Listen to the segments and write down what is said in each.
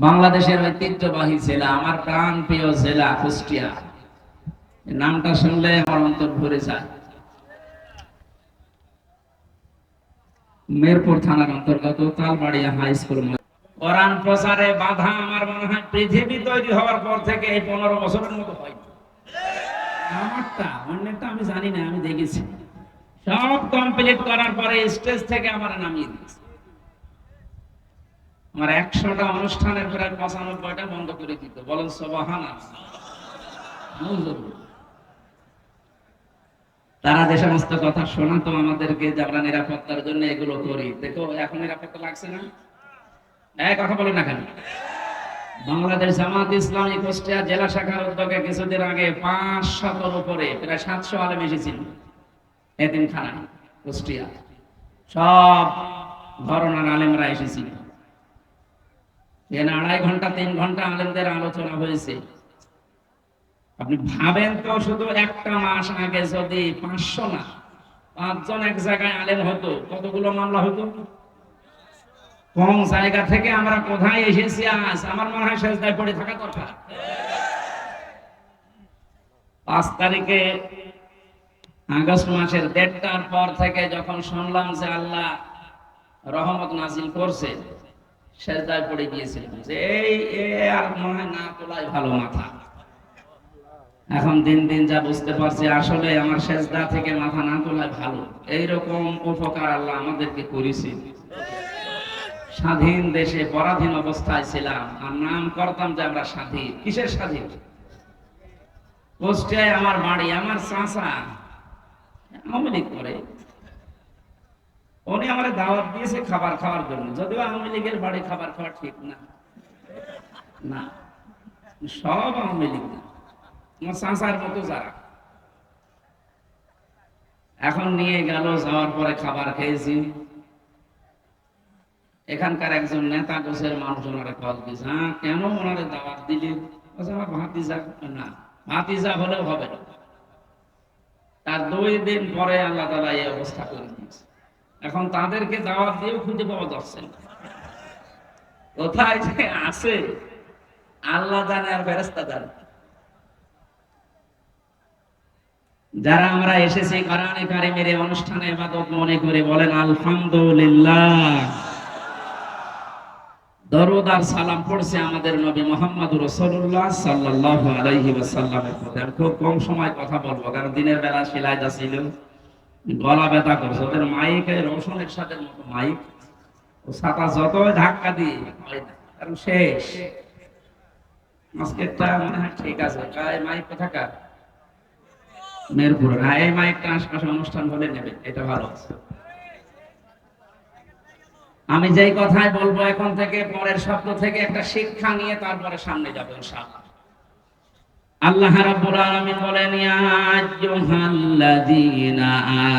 বাংলাদেশের ঐতিহ্যবাহী জেলা, আমার প্রাণ প্রিয় জেলা কুষ্টিয়া। নামটা শুনলে আমার অন্তর ভরে যায়। মেরপুর থানার অন্তর্গত তালবাড়িয়া হাই স্কুল। কোরআন প্রচারে বাধা আমার মনে হয় পৃথিবী তৈরি হওয়ার পর থেকে এই 15 বছরের মতো হয়। আমারটা অন্যটা আমি জানি না, আমি দেখেছি। সব কমপ্লিট করার পরে স্টেজ থেকে আমার নামিয়ে দিয়েছে। আমার 100টা অনুষ্ঠানের প্রায় 95টা বন্ধ করে দিত। বলেন সুবহানাল্লাহ। তারা যে সমস্ত কথা শোনাতো আমাদেরকে যে আমরা নিরাপত্তার জন্য এগুলো করি, দেখো এখন নিরাপত্তা লাগছে না। কথা বলে না কেন? বাংলাদেশ জামাত ইসলামী কুষ্টিয়া জেলা শাখার উদ্যোগে কিছুদিন আগে 500-এর উপরে প্রায় 700 আলেম এসেছিল এতিমখানায় কুষ্টিয়া। সব ঘরানার আলেমরা এসেছিল। 2.5 ঘন্টা 3 ঘন্টা আলেমদের আলোচনা হয়েছে। আপনি ভাবেন তো, শুধু একটা মাস আগে যদি 500 না 5 জন এক জায়গায় আলেম হতো, কতগুলো মামলা হতো? কোন জায়গা থেকে আমরা কোথায় এসেছি আজ? আমার মনে হয় সেজদায় পড়ে থাকা দরকার। 5 তারিখে আগস্ট মাসের 1:30টার পর থেকে যখন শুনলাম যে আল্লাহ রহমত নাজিল করছে, সেজদায় পড়ে গিয়েছিলাম যে আর মনে হয় না তোলাই ভালো মাথা। এখন দিন দিন যা বুঝতে পারছি, আসলে আমার সেজদা থেকে মাথা না তোলাই ভালো। এইরকম উপকার আল্লাহ আমাদেরকে করেছে। স্বাধীন দেশে পরাধীন অবস্থায় ছিলাম আর নাম করতাম যে আমরা স্বাধীন। কিসের স্বাধীন? কুষ্টিয়ায় আমার বাড়ি। আমার চাচা আওয়ামী লীগ করে, উনি আমার দাওয়াত দিয়েছে খাবার খাওয়ার জন্য। যদিও আওয়ামী লীগের বাড়ি খাবার খাওয়া ঠিক না, না সব আওয়ামী লীগ না, আমার চাচার মতো যারা। এখন নিয়ে গেল, যাওয়ার পরে খাবার খেয়েছি। এখানকার একজন নেতা গোছের মানুষজন কল দিয়েছে, কেন ওনারে দাওয়াত দিলেন? আমার ভাতিজা। না, ভাতিজা হলেও হবে না। তার 2 দিন পরে আল্লাহ তাআলা এই অবস্থা করে দিয়েছে। এখন তাদেরকে দাওয়াত দিয়েও খুঁজে পাওয়া যাচ্ছে না। কোথায় যে আছে আল্লাহ জানে আর ফেরেশতা জানে। যারা আমরা এসেছি কোরআনে কারিমের এই অনুষ্ঠানে ইবাদত মনে করে, বলেন আলহামদুলিল্লাহ। দরুদ আর সালাম পড়ছে আমাদের নবী মুহাম্মদুর রাসূলুল্লাহ সাল্লাল্লাহু আলাইহি ওয়াসাল্লামের প্রতি। আমি খুব কম সময় কথা বলবো, কারণ দিনের বেলা সেলাই যাচ্ছিল, গলা ব্যথা করছে। ওদের মাইকে রোশনের সাথে মতো মাইক, ও ছাতা যতই ধাক্কা দিয়ে হয় না, কারণ শেষ। আজকেরটা মনে হয় ঠিক আছে। এই মাইক কোথাকার? মেরপুর। এই মাইকটা আশপাশে অনুষ্ঠান হলে নেবে, এটা ভালো আছে। আমি যেই কথাই বলবো এখন থেকে, পরের শব্দ থেকে একটা শিক্ষা নিয়ে তারপরে সামনে যাবো ইনশাআল্লাহ। আল্লাহ রাব্বুল আলামিন বলেন, ইয়া আইয়ুহাল্লাযীনা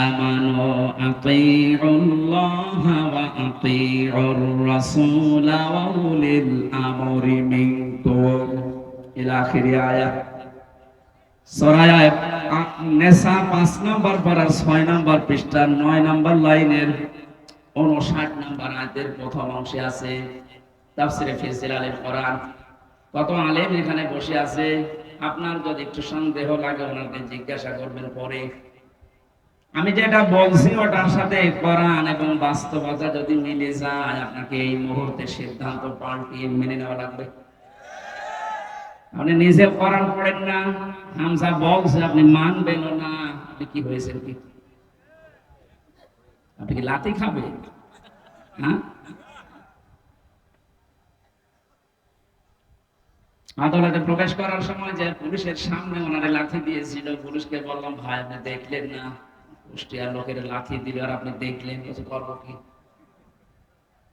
আমানু আতিউল্লাহা ওয়া আতিউর রাসূলা ওয়া উলিল আমরি মিনকুম ইলা আখিরি আয়াত। সূরা নিসা 5 নম্বর পারার 6 নম্বর পৃষ্ঠার 9 নম্বর লাইনের 59 নম্বর আয়াতের প্রথম অংশে আছে তাফসীরে ফি জিলালিল কোরআন। কত আলেম এখানে বসে আছে। আপনার যদি একটু সন্দেহ লাগে, ওনাকে জিজ্ঞাসা করবেন পরে। আমি যেটা বলছি ওটার সাথে কোরআন এবং বাস্তবতা যদি মিলে যায়, আপনাকে এই মুহূর্তে সিদ্ধান্ত পাল্টিয়ে মেনে নেওয়া লাগবে। আপনি নিজে কোরআন পড়েন না, হামজা বলছে, আপনি মানবেন না। আপনি কি হয়েছেন? কি আপনি কি লাথি খাবে? হ্যাঁ, আদালতে প্রবেশ করার সময় যে পুলিশের সামনে ওনারে লাথি দিয়েছিল, পুলিশকে বললাম, ভাই আপনি দেখলেন না কুষ্টিয়ার লোকের লাথি দিল আর আপনি দেখলেন, কিছু করবো কি?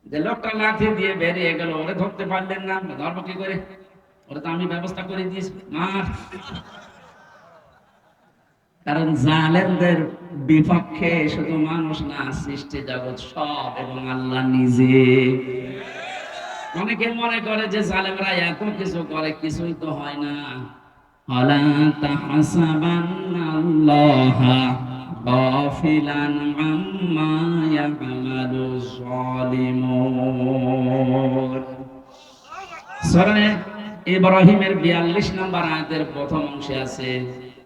যে লোকটা লাথি দিয়ে বেরিয়ে গেল, ওরে ধরতে পারলেন না, ধরবো কি করে? ওরে তো আমি ব্যবস্থা করে দিয়েছি। কারণ জালেমদের বিপক্ষে শুধু মানুষ না, সৃষ্টি জগৎ সব এবং আল্লাহ নিজে। অনেকে মনে করে যে জালেমরা এত কিছু করে, কিছুই তো হয় না। আলা তাহসাবান্নাল্লাহা গাফিলান আম্মা ইয়ামালু যালিমুন। সূরা ইব্রাহিমের 42 নম্বর আয়াতের প্রথম অংশে আছে,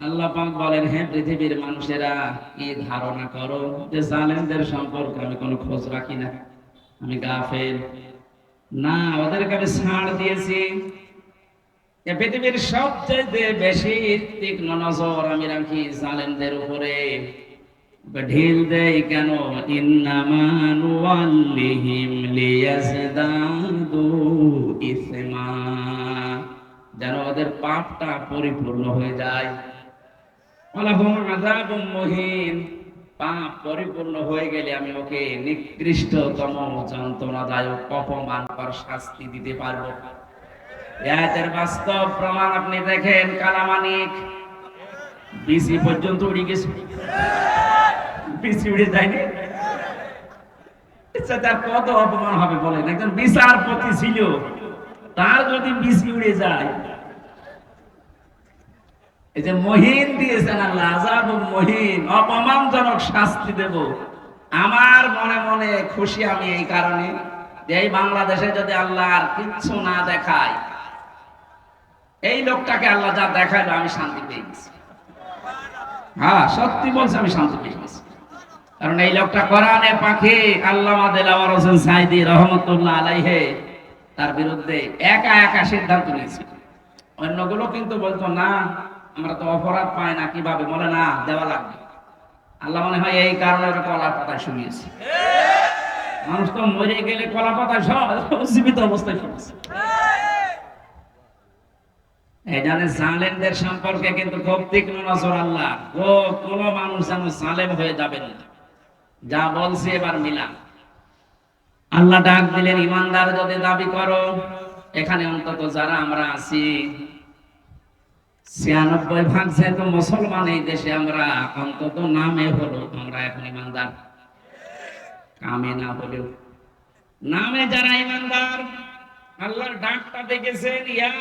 আল্লাহ পাক বলেন, হে পৃথিবীর মানুষেরা, কি ধারণা করো যে জালেমদের সম্পর্কে আমি কোনো খোঁজ রাখি না, আমি গাফেল? না, ওদেরকে আমি ছাড় দিয়েছি। এ পৃথিবীর সবচেয়ে বেশি তীক্ষ্ণ নজর আমি রাখি জালেমদের উপরে। ঢিল দেই কেন? ইন্নামা নুওয়াল্লিহিম লিয়াজদাদু ইসমা, যেন ওদের পাপটা পরিপূর্ণ হয়ে যায়। ওয়ালাহুম আযাবুম মুহিন, পাপ পরিপূর্ণ হয়ে গেলে আমি ওকে নিকৃষ্টতম যন্ত্রণাদায়ক অপমানকর শাস্তি দিতে পারবো। এর বাস্তব প্রমাণ আপনি দেখেন, কালামানিক বিসি পর্যন্ত উড়ে গেছে, বিসি উড়ে যায়নি। তার কত অপমান হবে বলেন? একজন বিচারপতি ছিল, তার যদি বিসি উড়ে যায়। এই যে মহিন দিয়েছেন আল্লাহ, আযাবুল মহিন, অপমানজনক শাস্তি দেব। আমার মনে মনে খুশি আমি এই কারণে যে এই বাংলাদেশে যদি আল্লাহ আর কিচ্ছু না দেখায়, এই লোকটাকে আল্লাহ যা দেখাইলো আমি শান্তি পেয়ে গেছি। হ্যাঁ, সত্যি বলছি, আমি শান্তি পেয়ে গেছি। কারণ এই লোকটা কোরআনে পাখি আল্লামা দেলাওয়ার হোসেন সাঈদী রহমাতুল্লাহ আলাইহি তার বিরুদ্ধে একা একা সিদ্ধান্ত নিয়েছে। অন্যগুলো কিন্তু বলতো না, আমরা তো অপরাধ পাই না, কিভাবে? বলে না, দেওয়া লাগবে। আল্লাহ মনে হয় এই কারণে কলার পাতায় শুনিয়েছে। মানুষ তো মরে গেলে কলা পাতায় জীবিত অবস্থায় শুনেছে। এই জানে জালেমদের সম্পর্কে কিন্তু খুব তীক্ষ্ণ নজর আল্লাহ। কোন মানুষ যেন জালেম হয়ে যাবেন না। যা বলছে এবার মিলান। আল্লাহ ডাক দিলেন, ইমানদার যদি দাবি করো, এখানে অন্তত যারা আমরা আছি ৯৬% যেহেতু মুসলমান এই দেশে, আমরা অন্তত নামে হলো আমরা এখন ইমানদার, কামে না হলেও নামে যারা ইমানদার, আল্লাহর ডাকটা দেখেছেন, ইয়া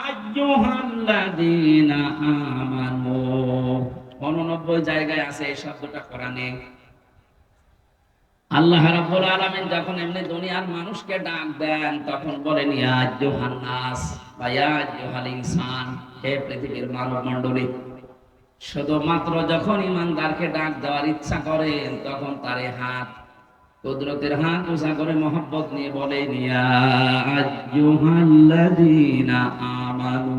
আইয়ুহাল্লাযীনা আমানু। ৮৯ জায়গায় আছে এই শব্দটা কোরআনে। আল্লাহ রাব্বুল আলামিন যখন এমনি দুনিয়ার মানুষকে ডাক দেন, তখন বলেন ইয়া আইয়ুহান নাস বা ইয়া আইয়ুহাল ইনসান, হে পৃথিবীর মানব মণ্ডলী। শুধুমাত্র যখন ইমানদারকে ডাক দেওয়ার ইচ্ছা করেন, তখন তার হাত, কুদরতের হাত উঁচা করে মহব্বত নিয়ে বলেন, ইয়া আইয়ুহাল্লাযীনা আমানু,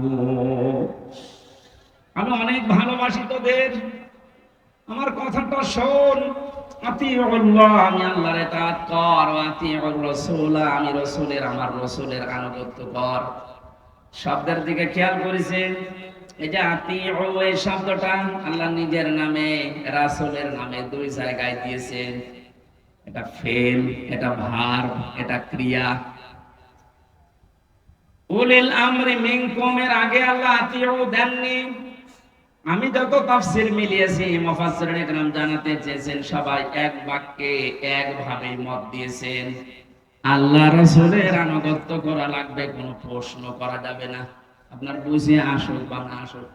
আমি অনেক ভালোবাসি তোদের, আমার কথাটা শোন। আতিউল্লাহ, আমি আল্লাহর ইতাআত কর। আতিউর রাসূল, আমি রাসূলের, আমার রাসূলের আনুগত্য কর। শব্দের দিকে খেয়াল করেছেন? এই যে আতিউ, এই শব্দটা আল্লাহ নিজের নামে, রাসূলের নামে দুই জায়গায় দিয়েছেন। এটা ফেল, এটা ভার্ব, এটা ক্রিয়া। উলিল আমরি মিনকুম এর আগে আল্লাহ আতিউ দেননি। আমি যত তাফসীর মিলিয়েছি, মুফাসসিরিন ইকরাম জানাতে চেয়েছেন, সবাই এক বাক্যে একভাবে মত দিয়েছেন, আল্লাহ রাসূলের আনুগত্য করা লাগবে, কোনো প্রশ্ন করা যাবে না, আপনার বুঝে আসুক বা না আসুক।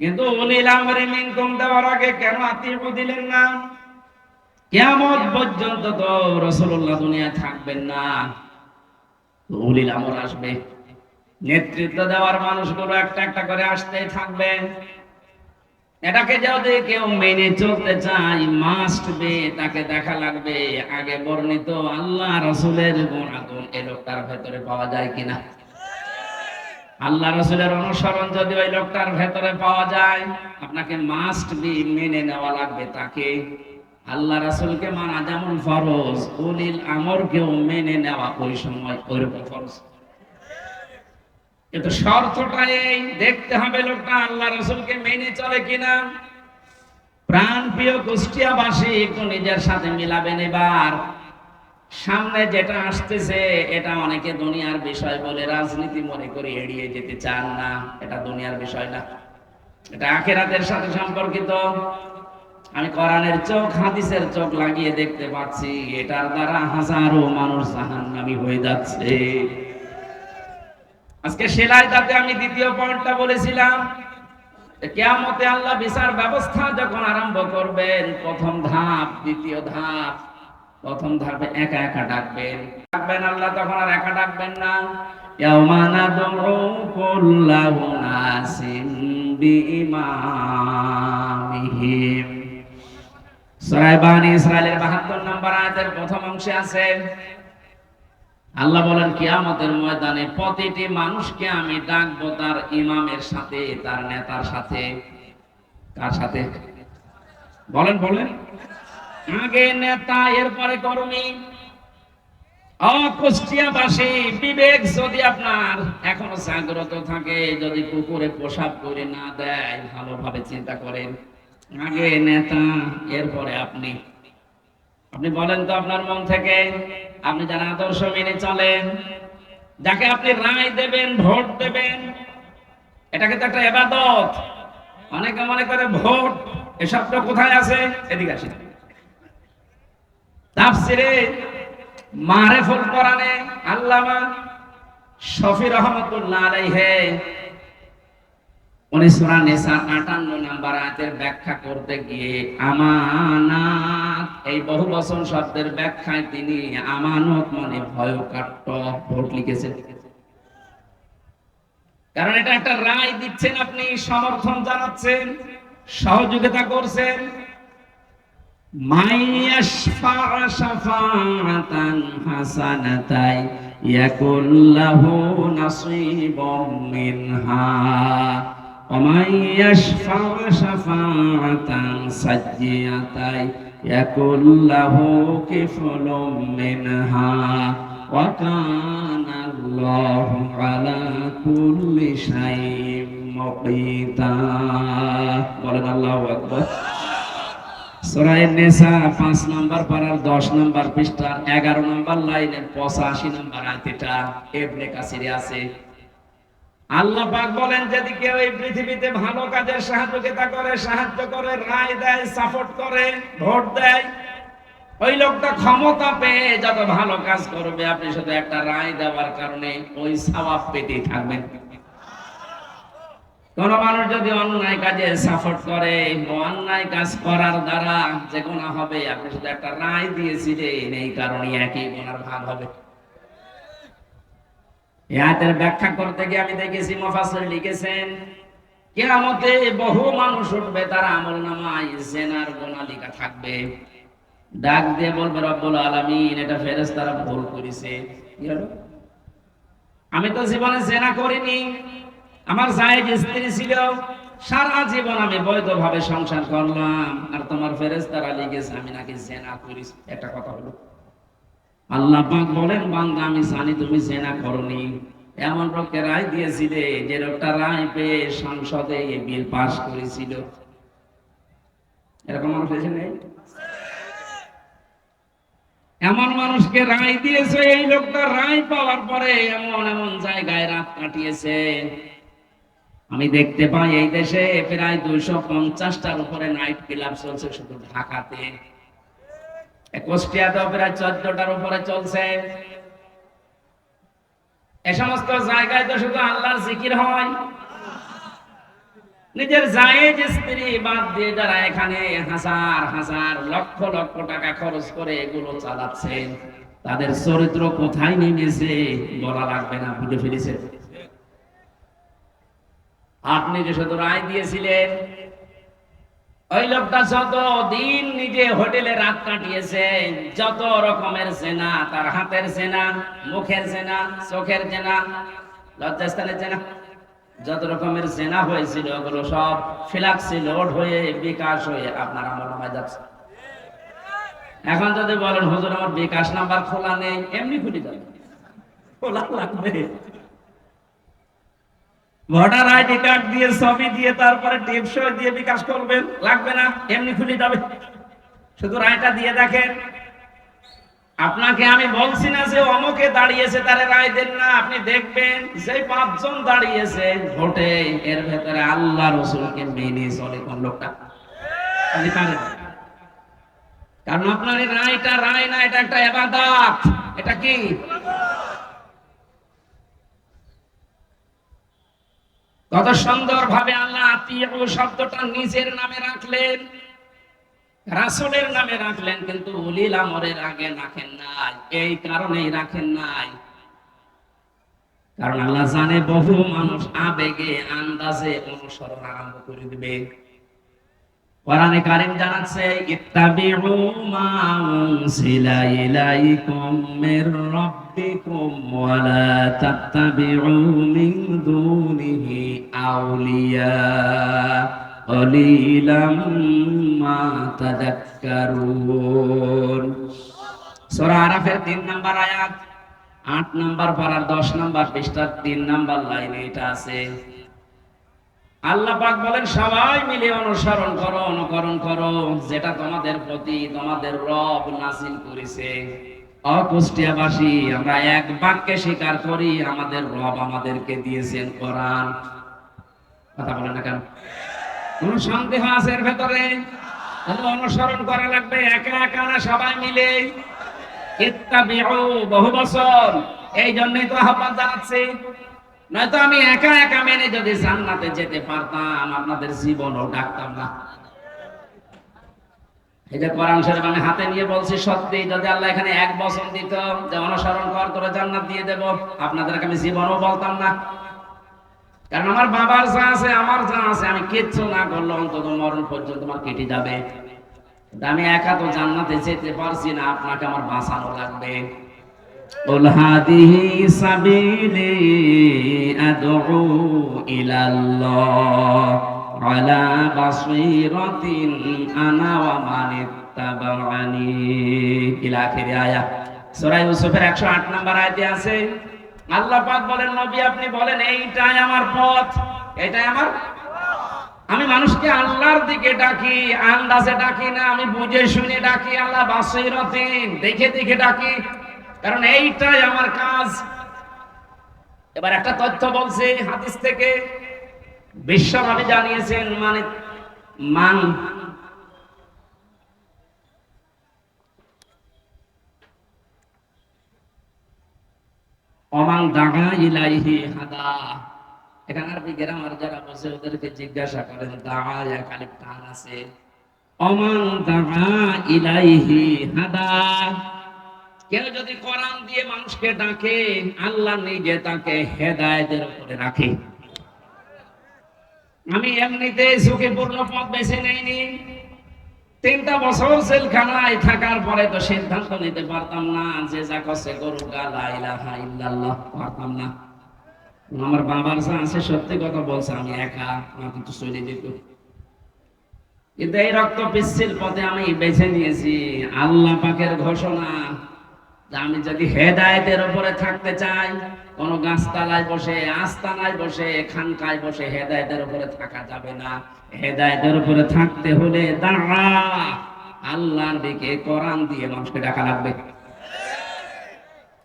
কিন্তু উলিল আমরি মিনকুম দেওয়ার আগে কেন আতিউ দিলেন না? কিয়ামত পর্যন্ত তো রাসূলুল্লাহ দুনিয়ায় থাকবেন না, উলিল আমর আসবে। নেতৃত্ব দেওয়ার মানুষগুলো একটা একটা করে আসতেই থাকবে। এটাকে যদি কেউ মেনে চলতে চায়, মাস্ট বি, তাকে দেখা লাগবে আগে বর্ণিত আল্লাহ রাসূলের গুণাগুণ এই লোকটার ভেতরে পাওয়া যায় কিনা। আল্লাহ রাসূলের অনুসরণ যদি ওই লোকটার ভেতরে পাওয়া যায়, আপনাকে মাস্ট বি মেনে নেওয়া লাগবে তাকে। আল্লাহ রাসূলকে মানা যেমন ফরজ, উলিল আমরকেও মেনে নেওয়া ওই সময় ওইরকম ফরজ। কিন্তু শর্তটা এই, দেখতে হবে লোকটা আল্লাহ রাসূলকে মেনে চলে কিনা। প্রাণ প্রিয় কুষ্টিয়াবাসী, একটু নিজের সাথে মিলাবেন এবার। সামনে যেটা আসতেছে, এটা অনেকে দুনিয়ার বিষয় বলে রাজনীতি মনে করে এড়িয়ে যেতে চান না। এটা দুনিয়ার বিষয় না, এটা আখিরাতের সাথে সম্পর্কিত। আমি কোরআনের চোখ, হাদিসের চোখ লাগিয়ে দেখতে পাচ্ছি, এটার দ্বারা হাজারো মানুষ জাহান্নামী হয়ে যাচ্ছে। আজকে সেলাইদাতে আমি দ্বিতীয় পয়েন্টটা বলেছিলাম, কিয়ামতে আল্লাহ বিচার ব্যবস্থা যখন আরম্ভ করবেন, প্রথম ধাপ, দ্বিতীয় ধাপ, প্রথম ধাপে একা একা ডাকবেন, ডাকবেন আল্লাহ, তখন আর একা ডাকবেন না। ইয়াউমা নাদউ কুল্লা উনাসিন বিইমামিহিম। সূরা বানী ইসরাঈলের ৭২ নম্বর আয়াতের প্রথম অংশে আছে, আল্লাহ বলেন কিয়ামতের ময়দানে প্রতিটি মানুষকে আমি ডাকবো তার ইমামের সাথে, তার নেতার সাথে। কার সাথে? বলেন বলেন। আগে নেতা, এরপরে কর্মী। কুষ্টিয়াবাসী, বিবেক যদি আপনার এখনো জাগ্রত থাকে, যদি কুকুরে পেশাব করে না দেয়, ভালোভাবে চিন্তা করেন, আগে নেতা, এরপরে আপনি। আপনি বলেন তো আপনার মন থেকে, আপনি যারা আদর্শ মেনে চলেন, যাকে আপনি রায় দেবেন, ভোট দেবেন, এটাকে তো একটা ইবাদত। অনেকে মনে করে ভোট এসবটা কোথায় আছে, এদিকে আসেন। তাফসিরে মারিফুল কোরআনে আল্লামা শফি রহমাতুল্লাহ আলাইহি উনি সূরা নিসা ৫৮ নম্বর আয়াতের ব্যাখ্যা করতে গিয়ে আমানাত, এই বহুবচন শব্দের ব্যাখ্যায় তিনি আমানত মানে ভয়কাট্য ভোট লিখেছেন। কারণ এটা একটা রায় দিচ্ছেন, আপনি সমর্থন জানাচ্ছেন, সহযোগিতা করছেন। মাইয়াশফা শাফাআতান হাসানাতাই ইয়াকুল্লাহু নাসীবুম মিনহা ওয়া মাইয়াশফা শাফাআতান সাজ্জিয়াতাই ইয়াকুল্লাহু কিফলুম মিনহা ওয়া কানাল্লাহু আলা কুল্লি শাইইন মুকিতা। বলেন আল্লাহু আকবার। সূরা নিসা ৫ নম্বর পারার ১০ নম্বর পৃষ্ঠার ১১ নম্বর লাইনের ৮৫ নম্বর আয়াতটা ইবনে কাসিরে আছে। আল্লাহ পাক বলেন, যদি কেউ এই পৃথিবীতে ভালো কাজের সহযোগিতা করে, সাহায্য করে, রায় দেয়, সাপোর্ট করে, ভোট দেয়, ওই লোকটা ক্ষমতা পেয়ে যত ভালো কাজ করবে, আপনি শুধু একটা রায় দেওয়ার কারণে ওই সওয়াব পেতেই থাকবেন। কোন মানুষ যদি অন্যায় কাজে সাপোর্ট করে, অন্যায় কাজ করার দ্বারা যে গুনাহ হবে, আপনি শুধু একটা রায় দিয়েছিলেন, এই কারণে একই গুনার ভাগ হবে। এই আয়াতের ব্যাখ্যা করতে গিয়ে আমি দেখেছি মুফাসসির লিখেছেন, কিয়ামতে বহু মানুষ উঠবে, তার আমলনামায় জিনার গুনাহ লেখা থাকবে। ডাক দিয়ে বলবে, রব্বুল আলামিন, এটা ফেরেশতারা ভুল করেছে। কি হলো? আমি তো জীবনে জিনা করিনি, আমার জায়েজ স্ত্রী ছিল, সারা জীবন আমি বৈধভাবে সংসার করলাম, আর তোমার ফেরেশতারা লিখেছে আমি নাকি জিনা করেছি। একটা কথা হলো, আল্লাহ পাক বলেন, বান্দা আমি জানি তুমি জিনা করনি। এমন লোককে রায় দিয়েছিলে, যে লোকটা রায় পেয়ে সংসদে এই বিল পাস করেছিল। এরকম মানুষ এসে নেই? এমন মানুষকে রায় দিয়েছে, এই লোকটা রায় পাওয়ার পরে এমন এমন জায়গায় রাত কাটিয়েছে। আমি দেখতে পাই এই দেশে প্রায় ২৫০টার উপরে নাইট ক্লাব চলছে শুধু ঢাকাতে। কুষ্টিয়াতেও প্রায় ১৪টার উপরে চলছে। এ সমস্ত জায়গায় তো শুধু আল্লাহর জিকির হয়। নিজের জায়েজ স্ত্রী বাদ দিয়ে যারা এখানে হাজার হাজার লক্ষ লক্ষ টাকা খরচ করে এগুলো চালাচ্ছেন, তাদের চরিত্র কোথায় নেমেছে বলা লাগবে না, বুঝে ফেলেছে। আপনি যে শুধু রায় দিয়েছিলেন, ওই লোকটা যত দিন নিজে হোটেলে রাত কাটিয়েছে, যত রকমের জেনা, তার হাতের জেনা, মুখের জেনা, চোখের জেনা, লজ্জাস্থানের জেনা, যত রকমের জেনা হয়েছিল, ওগুলো সব ফ্ল্যাক্সি লোড হয়ে বিকাশ হয়ে আপনার আমলনামায় যাচ্ছে। এখন যদি বলেন, হুজুর আমার বিকাশ নাম্বার খোলা নেই, এমনি খুলে যাবে, খোলা লাগবে। ভোটার আইডি কার্ড দিয়ে, ছবি দিয়ে, তারপরে টিপসই দিয়ে বিকাশ করবেন, লাগবে না, এমনি খুলে যাবে। শুধু রায়টা দিয়ে দেখেন। আপনাকে আমি বলছি না যে অমুকে দাঁড়িয়েছে তারে রায় দেন না, আপনি দেখবেন যে ৫ জন দাঁড়িয়েছে ভোটে, এর ভেতরে আল্লাহ রাসূলকে মেনে চলে কোন লোকটা, আপনি পারেন। কারণ আপনার এই রায়টা রায় না, এটা একটা ইবাদত। এটা কি? কত সুন্দর ভাবে আল্লাহ আতিউ শব্দটা নিজের নামে রাখলেন। রাসূলের নামে রাখলেন কিন্তু উলিল আমরের আগে রাখেন নাই। এই কারণেই রাখেন নাই, কারণ আল্লাহ জানে বহু মানুষ আবেগে আন্দাজে অনুসরণ আরম্ভ করে দিবে। কোরআনে কারীম জানাচ্ছে ইত্তাবিউ মা উনজিলা ইলাইকুম মির রাব্বিকুম ওয়া লা তাত্তাবিউ মিন দুনিহি আউলিয়া কলিলাম মা তাযাক্কারুন। সূরা আরাফের 3 নম্বর আয়াত, 8 নম্বর পারার 10 নম্বর পৃষ্ঠার 3 নম্বর লাইনে এটা আছে। আল্লাহ পাক বলেন সবাই মিলে অনুসরণ করো, অনুকরণ করো যেটা তোমাদের প্রতি তোমাদের রব নাযিল করেছে। অকুষ্টিয়াবাসী আমরা এক বাক্যে স্বীকার করি আমাদের রব আমাদেরকে দিয়েছেন কোরআন। কথা বলেন না কেন? কোন সন্দেহ আছে এর ভেতরে? তাহলে অনুসরণ করা লাগবে একা একা না, সবাই মিলে। ইত্তাবিউ বহু বছর, এই জন্যই তো আহ্বান জানাচ্ছি। নয়তো আমি একা একা মেনে যদি জান্নাতে যেতে পারতাম আপনাদের জীবনও ডাকতাম না। এই যে কোরআন শরীফ আমি হাতে নিয়ে বলছি, সত্যি যদি আল্লাহ এখানে 1 বছর দিত যে অনুসরণ কর তোরা জান্নাত দিয়ে দেব, আপনাদেরকে আমি জীবনও বলতাম না। কারণ আমার বাবার যা আছে আমার যা আছে আমি কিচ্ছু না করলে অন্তত মরণ পর্যন্ত আমার কেটে যাবে। আমি একা তো জান্নাতে যেতে পারছি না, আপনাকে আমার বাঁচানো লাগবে। قل هذه سبيلي أدعو إلى الله على بصيرة أنا ومن اتبعني إلى آخر آية। সূরা ইউসুফের 108 নম্বর আয়াতে আছে আল্লাহ পাক বলেন নবী আপনি বলেন এইটাই আমার পথ, এটাই আমার। আমি মানুষকে আল্লাহর দিকে ডাকি, আন্দাজে ডাকি না, আমি বুঝে শুনে ডাকি। আল্লাহ বাসীরাতিন, দেখে দেখে ডাকি, কারণ এইটাই আমার কাজ। এবার একটা তথ্য বলছি হাদিস থেকে, বিশ্বনবী জানিয়েছেন মানে মান ওমান দাআ ইলাইহি হাদা। এখানে আরবি গ্রামার যারা বসে ওদেরকে জিজ্ঞাসা করেন, দাআ এক আলিফ টান আছে, ওমান দাআ ইলাইহি হাদা। কেউ যদি কোরআন দিয়ে মানুষকে ডাকে আল্লাহ নিজে তাকে হেদায়েতের উপরে রাখে। আমি এমনিতে ঝুঁকিপূর্ণ পথ বেছে নেইনি। 3টা বছর জেলখানায় থাকার পরে তো সিদ্ধান্ত নিতে পারতাম না যে যা করছে করুক, লা ইলাহা ইল্লাল্লাহ পারতাম না। আমার বাবার যা আছে সত্যি কথা বলছে, আমি একা আমার কিন্তু চলে যেত। কিন্তু এই রক্ত পিচ্ছিল পথে আমি বেছে নিয়েছি। আল্লাহ পাকের ঘোষণা যে আমি যদি হেদায়েতের উপরে থাকতে চাই, কোন গাছতলায় বসে, আস্তানায় বসে, খানকায় বসে হেদায়েতের উপরে থাকা যাবে না। হেদায়েতের উপরে থাকতে হলে দাঁড়া আল্লাহর দিকে কোরআন দিয়ে মানুষকে ডাকা লাগবে।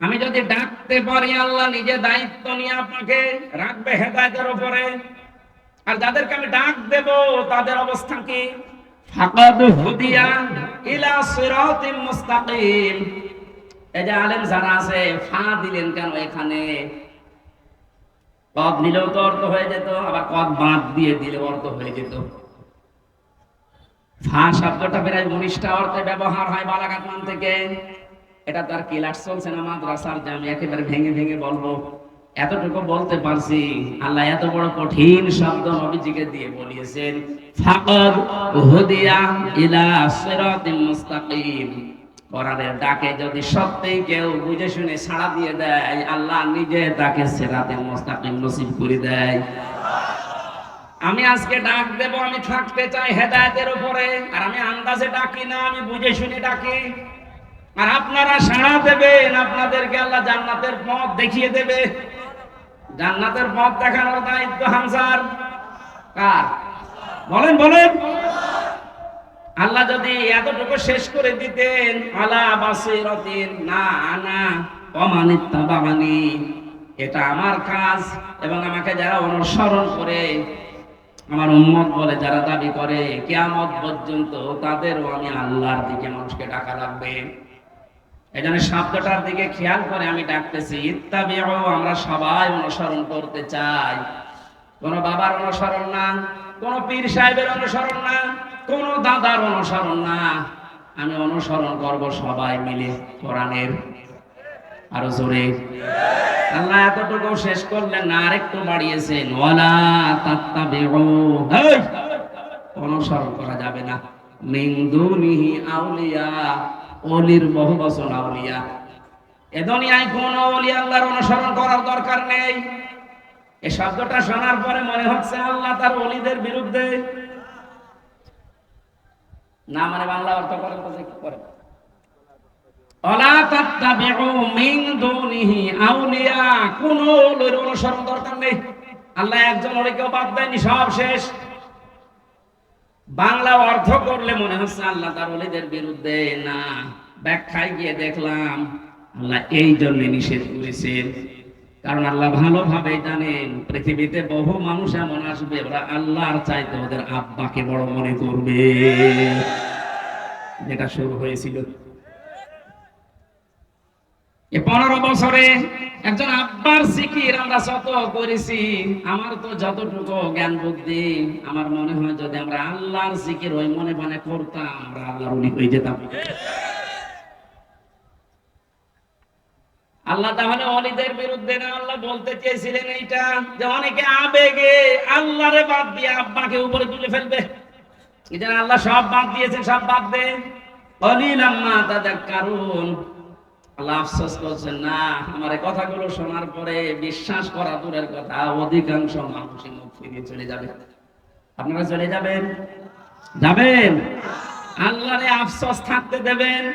আমি যদি ডাকতে পারি আল্লাহ নিজে দায়িত্ব নিয়ে আপনাকে রাখবে হেদায়েতের উপরে। আর যাদেরকে আমি ডাক দেব তাদের অবস্থা কি? ফাকাদ হুদিয়া ইলা সিরাতিম মুস্তাকিম। এই যে আলেম যারা আছে ফা দিলেন কেন এখানে? কদ নিলেও তো অর্থ হয়ে যেত, আবার কদ বাদ দিয়ে দিলে অর্থ হয়ে যেত। ফা শব্দটা প্রায় 19টা অর্থে ব্যবহার হয় বালাগাত মান থেকে। এটা তার ক্লাস চলছে না মাদ্রাসার, যে আমি একেবারে ভেঙে ভেঙে বলবো। এতটুকু বলতে পারছি, আল্লাহ এত বড় কঠিন শব্দ নবীজিকে দিয়ে বলিয়েছেন, ফাকাদ হুদিয়া ইলা সিরাতিম মুস্তাকিম। কোরআনের ডাকে যদি সত্যিই কেউ বুঝে শুনে সাড়া দিয়ে দেয়, আল্লাহ নিজে তাকে সিরাতে মুস্তাকিম নসিব করে দেয়। আমি আজকে ডাক দেব, আমি থাকতে চাই হেদায়েতের উপরে, আর আমি আন্দাজে ডাকি না, আমি বুঝে শুনে ডাকি। আর আপনারা সাড়া দেবেন, আপনাদেরকে আল্লাহ জান্নাতের পথ দেখিয়ে দেবে। জান্নাতের পথ দেখানোর দায়িত্ব হামজার কার? বলেন বলেন। আল্লাহ যদি এতটুকু শেষ করে দিতেন, আলা বাসীরাতিন, না আনা ওয়া মান ইত্তাবা'আনি, এটা আমার কাজ এবং আমাকে যারা অনুসরণ করে, আমার উম্মত বলে যারা দাবি করে, কিয়ামত পর্যন্ত তাদেরও আমি আল্লাহর দিকে মানুষকে ডাকা লাগবে। এজন্য শব্দটার দিকে খেয়াল করে আমি ডাকতেছি, ইত্তাবিউ, আমরা সবাই অনুসরণ করতে চাই। কোন বাবার অনুসরণ না, কোন পীর সাহেবের অনুসরণ না, কোন দাদার অনুসরণ না, আমি অনুসরণ করব সবাই মিলে কোরআনের। আরো জোরে। আল্লাহ এতটুকু শেষ করলেন না, আরেকটু বাড়িয়েছেন, ওয়ালা তাত্তাবিউ, অনুসরণ করা যাবে না, মিন দুনিহি আউলিয়া, ওলির বহু বচন আউলিয়া। এ দুনিয়ায় কোন ওলি আল্লাহর অনুসরণ করার দরকার নেই। এই শব্দটা শোনার পরে মনে হচ্ছে আল্লাহ তার ওলিদের বিরুদ্ধে। না মানে বাংলা অর্থ করেন তো কি করেন? ওয়ালা তাত্তাবিউ মিন দুনিহি আউলিয়া, কোন ওলির অনুসরণ দরকার নেই। আল্লাহ একজন ওলিকেও বাদ দেয়নি, সব শেষ। বাংলা অর্থ করলে মনে হচ্ছে আল্লাহ তার ওলিদের বিরুদ্ধে। না, ব্যাখ্যায় গিয়ে দেখলাম আল্লাহ এই জন্য নিষেধ করেছেন, কারণ আল্লাহ ভালোভাবে জানেন পৃথিবীতে বহু মানুষ এমন আসবে ওরা আল্লাহর চাইতে ওদের আব্বাকে বড় মনে করবে, যেটা শুরু হয়েছিল। 15 বছরে একজন আব্বার জিকির আমরা যত করেছি, আমার তো যতটুকু জ্ঞান বুদ্ধি, আমার মনে হয় যদি আমরা আল্লাহর জিকির ওই মনে মনে করতাম, আমরা আল্লাহর ওলি হয়ে যেতাম। আল্লাহ তাহলে ওলিদের বিরুদ্ধে না, আল্লাহ বলতে চেয়েছিলেন এইটা যে অনেকে আবেগে আল্লাহরে বাদ দিয়ে আব্বাকে উপরে তুলে ফেলবে। এটা আল্লাহ সব বাদ দিয়েছেন, সব বাদ দেন। কলিলাম মা তাযাক্কারুন। আল্লাহ আফসোস করছেন, না আমার এই কথাগুলো শোনার পরে বিশ্বাস করা দূরের কথা, অধিকাংশ মানুষই মুখ ফিরিয়ে চলে যাবে। আপনারা চলে যাবেন? যাবেন? আল্লাহরে আফসোস থাকতে দেবেন?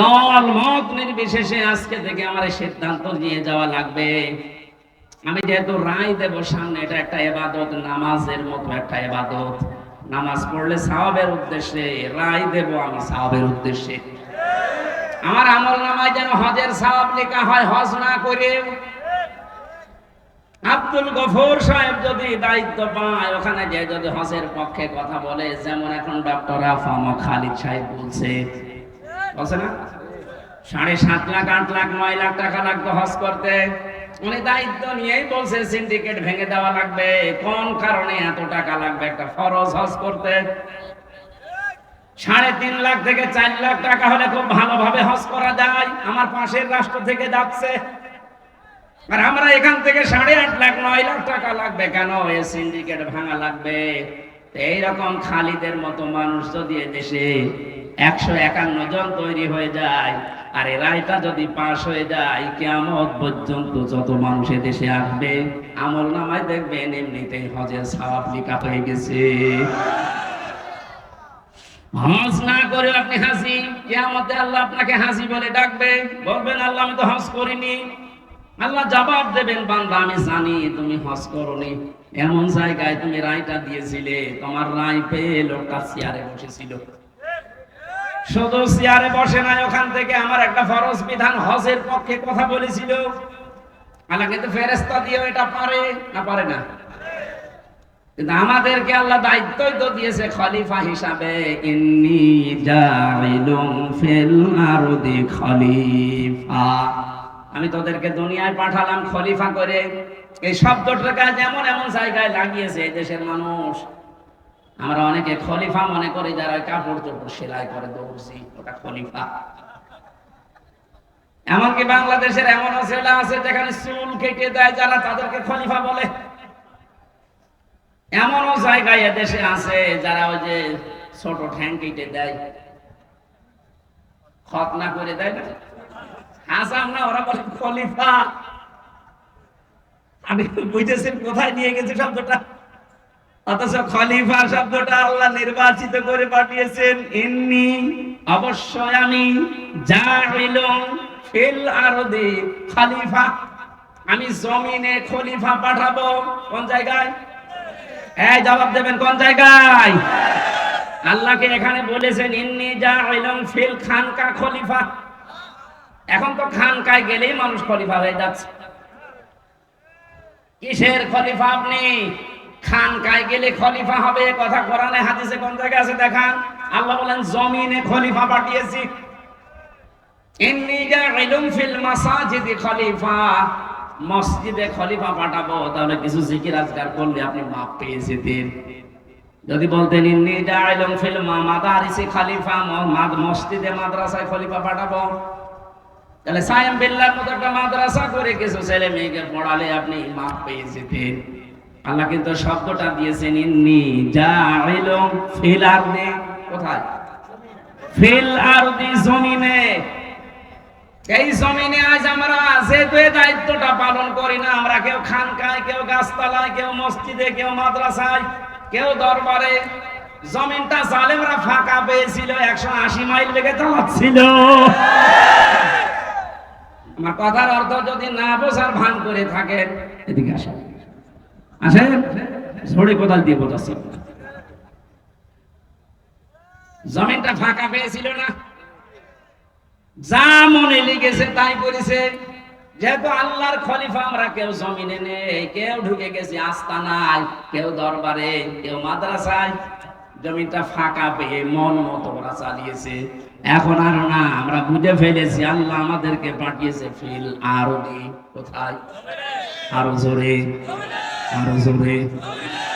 দল মত নির্বিশেষে আজকে থেকে আমার সিদ্ধান্ত নিয়ে যাওয়া লাগবে। আমি যেহেতু রায় দেব সামনে, এটা একটা ইবাদত, নামাজের মতো একটা ইবাদত। নামাজ পড়লে সওয়াবের উদ্দেশ্যে, রায় দেব আমি সওয়াবের উদ্দেশ্যে। আমার আমল নামায় যেন হজের সওয়াব লেখা হয়, হজ না করে। আব্দুল গফুর সাহেব যদি দায়িত্ব পায়, ওখানে যে যদি হজের পক্ষে কথা বলে, যেমন এখন ডক্টর আফাম খালিদ সাহেব বলছে, বলছে না 7.5 লাখ 8 লাখ 9 লাখ টাকা লাগবে হজ করতে। উনি দায়িত্ব নিয়েই বলছে সিন্ডিকেট ভেঙে দেওয়া লাগবে। কোন কারণে এত টাকা লাগবে একটা ফরজ হজ করতে? 3.5 লাখ থেকে 4 লাখ টাকা হলে খুব ভালোভাবে হজ করা যায়। আমার পাশের রাষ্ট্র থেকে যাচ্ছে, আর আমরা এখান থেকে 8.5 লাখ 9 লাখ টাকা লাগবে কেন? এই সিন্ডিকেট ভাঙা লাগবে। এইরকম খালিদের মতো মানুষ যদি দেশে 151 জন তৈরি হয়ে যায়, আর এই রায়টা যদি পাশ হয়ে যায়, কিয়ামত পর্যন্ত যত মানুষ দেশে আসবে, আমল নামায় দেখবেন এমনিতেই হজের সওয়াব লেখা হয়ে গেছে। হজ না করে আপনি হাজি, কিয়ামতে আল্লাহ আপনাকে হাজি বলে ডাকবে, বলবেন আল্লাহ আমি তো হজ করিনি। আল্লাহ জবাব দেবেন, বান্দা আমি জানি তুমি হজ করনি। এমন জায়গায় তুমি রায়টা দিয়েছিলে, তোমার রায় পেয়ে লোকটা চেয়ারে বসেছিল। শুধু চেয়ারে বসে নাই, ওখান থেকে আমার একটা ফরজ বিধান হজের পক্ষে কথা বলেছিল। আল্লাহ কিন্তু ফেরেশতা দিয়েও এটা পারে না, পারে না? কিন্তু আমাদেরকে আল্লাহ দায়িত্বই তো দিয়েছে খলিফা হিসাবে, ইন্নী জাইলুন ফিল আরদি খলিফা। আমি তোদেরকে দুনিয়ায় পাঠালাম খলিফা করে। এই শব্দটা যেমন এমন জায়গায় লাগিয়েছে এই দেশের মানুষ, আমরা অনেকে খলিফা মনে করি যারা কাপড় চোপড় সেলাই করে দৌড়ছি, ওটা খলিফা। এমনকি বাংলাদেশের এমন ছেলে আছে যেখানে চুল কেটে দেয় যারা, তাদেরকে খলিফা বলে। এমনও জায়গায় এদেশে আছে যারা ওই যে ছোট ঠ্যাং কেটে দেয়, খতনা করে দেয় না, হাসাম না, ওরা বলে খলিফা। আমি বুঝেছেন কোথায় নিয়ে গেছে শব্দটা? অথচ খলিফা শব্দটা আল্লাহ নির্বাচিত করে পাঠিয়েছেন। ইন্নী অবশ্যই আমি জাইলুন ফিল আরদি খলিফা, আমি জমিনে খলিফা পাঠাবো। কোন জায়গায়? এই জবাব দেবেন, কোন জায়গায়? আল্লাহকে এখানে বলেছেন ইন্নী জাইলুন ফিল খানকা খলিফা। এখন তো খানকায় গেলেই মানুষ খলিফা হয়ে যাচ্ছে। কিসের খলিফা আপনি? খানকায় গেলে খলিফা হবে, কথা কোরআনে হাদিসে কোন জায়গায় আছে দেখান? আল্লাহ বলেন জমিনে খলিফা পাঠিয়েছি। ইন্নী জাইলুন ফিল মাসাজিদি খলিফা, মসজিদে খলিফা পাঠাবো, তাহলে কিছু জিকির আজকার করলে আপনি মাপ পেয়ে যেতেন। যদি বলতেন ইন্নী জাইলুন ফিল মাদারিসি খলিফা, মসজিদে মাদ্রাসায় খলিফা পাঠাবো, তাহলে সায়েম বিল্লাহর মতো একটা মাদ্রাসা করে কিছু ছেলে মেয়েকে পড়ালে আপনি মাপ পেয়ে যেতেন। আল্লাহ কিন্তু শব্দটা দিয়েছেন ইন্নী জাইলুন ফিল আরদি। কোথায়? ফিল আরদি, জমিনে। এই জমিনে আজ আমরা যেহেতু এই দায়িত্বটা পালন করি না, আমরা কেউ খানকায়, কেউ গাছতলায়, কেউ মসজিদে, কেউ মাদ্রাসায়, কেউ দরবারে, জমিনটা জালেমরা ফাঁকা পেয়েছিল, 180 মাইল বেগে চালাচ্ছিল। আমার কথার অর্থ যদি না বোঝার ভান করে থাকেন, এদিকে আসেন, আসেন, ঝড়ে কোদাল দিয়ে বোঝাচ্ছি। জমিনটা ফাঁকা পেয়েছিল না, যা মনে লেগেছে তাই করেছে। যেহেতু আল্লাহর খলিফা আমরা, কেউ জমিনে নেই, কেউ ঢুকে গেছি আস্তানায়, কেউ দরবারে, কেউ মাদ্রাসায়, জমিনটা ফাঁকা পেয়ে মন মতো ওরা চালিয়েছে। এখন আর না, আমরা বুঝে ফেলেছি আল্লাহ আমাদেরকে পাঠিয়েছে ফিল আরদি। কোথায়? আরো জোরে, আরো জোরে।